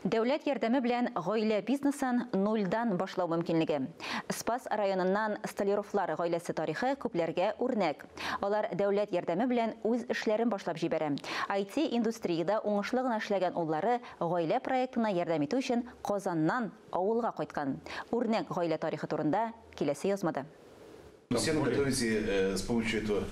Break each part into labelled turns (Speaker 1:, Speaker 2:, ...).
Speaker 1: Дәүләт ярдәме белән гаилә бизнесын нольдан башлау мөмкинлеге. Спас районыннан Столяровлар гаиләсе тарихы күпләргә үрнәк. Алар дәүләт ярдәме белән үз эшләрен башлап җибәрә. IT-индустрияда уңышлы гына эшләгән уллары гаилә проектына ярдәм итү өчен Казаннан авылга кайткан. Үрнәк гаилә тарихы турында киләсе язмада.
Speaker 2: Все готовите с помощью этого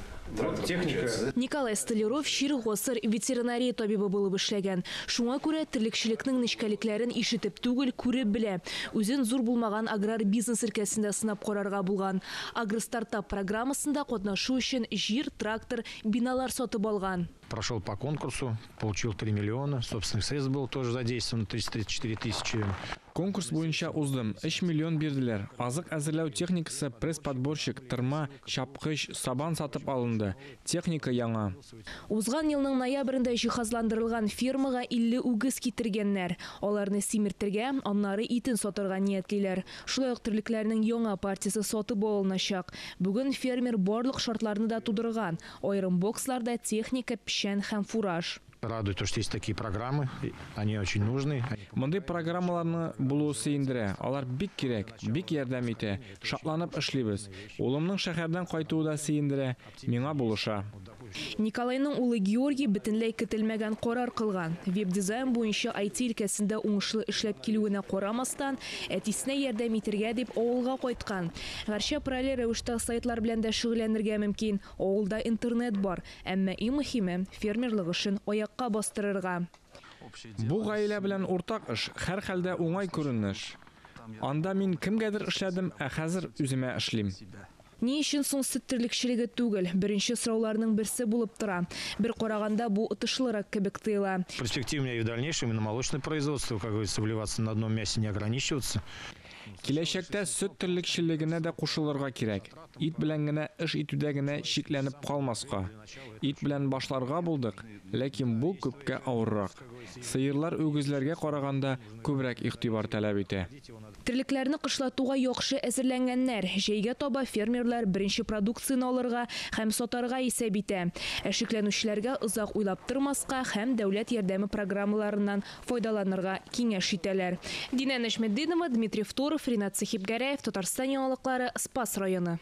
Speaker 2: техника.
Speaker 3: Николай Столяров шир гасыр ветеринария табибы булып эшләгән. Шуңа күрә терлекчелекнең нечкәлекләрен ишетеп түгел, күреп белә. Үзен зур булмаган аграр бизнес өлкәсендә сынап карарга булган. Агростартап программасында катнашу өчен җир, трактор, биналар сатып алган.
Speaker 4: Прошел по конкурсу, получил 3 миллиона. Собственных средств был тоже задействован 334 тысячи.
Speaker 5: Конкурс буенча уздым. 3 миллион бирделәр. Азык әзерләү техникасы, пресс-подборщик, тырма, чапкыч, сабан сатып алынды. Техника яңа.
Speaker 3: Узган елның ноябрендә җиһазландырылган фермага 50 үгез китергәннәр. Аларны симертергә, аннары итен сатырга ниятлиләр. Шулай ук терлекләрнең яңа партиясе сатып алыначак. Бүген фермер барлык шартларны да тудырган. Айрым боксларда техника, печән һәм фураж.
Speaker 4: Радует то, что есть такие программы, они очень нужны.
Speaker 5: Мондый программаларны булуы сөендерә. Алар бик кирәк, бик ярдәм итә. Шатланып эшлибез. Улымның шәһәрдән кайтуы да сөендерә. Миңа булыша.
Speaker 3: Николайның улы Георгий бөтенләй көтелмәгән карар кылган. Веб-дизайн буенча IT өлкәсендә уңышлы эшләп килүенә карамастан, әтисенә ярдәм итәргә дип авылга кайткан. Гәрчә параллель рәвештә сайтлар белән дә шөгыльләнергә мөмкин. Авылда интернет бар, әмма иң мөһиме фермерлык эшен аякка бастырырга.
Speaker 5: Бу гаилә белән уртак эш, һәр хәлдә уңай күренеш. Анда мин кемгәдер эшләдем, ә хәзер үземә эшлим.
Speaker 3: Ни өчен соң сөт терлекчелеге түгел, беренче сорауларның берсе булып тора. Бер караганда бу отышлырак кебек тоела.
Speaker 4: Перспективнее и в дальнейшем именно молочное производство, как говорится, вливаться на одном мясе, не ограничиваться.
Speaker 5: Киләчәктә сөт терлекчелегенә дә кушылырга кирәк. Ит белән генә эш итүдә генә шикләнеп калмаска. Ит белән башларга булдык, ләкин бу күпкә авыррак. Сыерлар үгезләргә караганда күбрәк игътибар таләп итә.
Speaker 3: Терлекләрне кышлатуга яхшы әзерләнгәннәр. Җәйгә таба фермерлар беренче продукцияны алырга һәм сатарга исәп итә. Әшикләнүчеләргә озак уйлап тормаска һәм дәүләт ярдәме программаларыннан файдаланырга киңәш итәләр. Динә Нәҗметдинова, Дмитрий Фторов, Ринат Сахибгәрәев, Татарстан яңалыклары, Спас районы.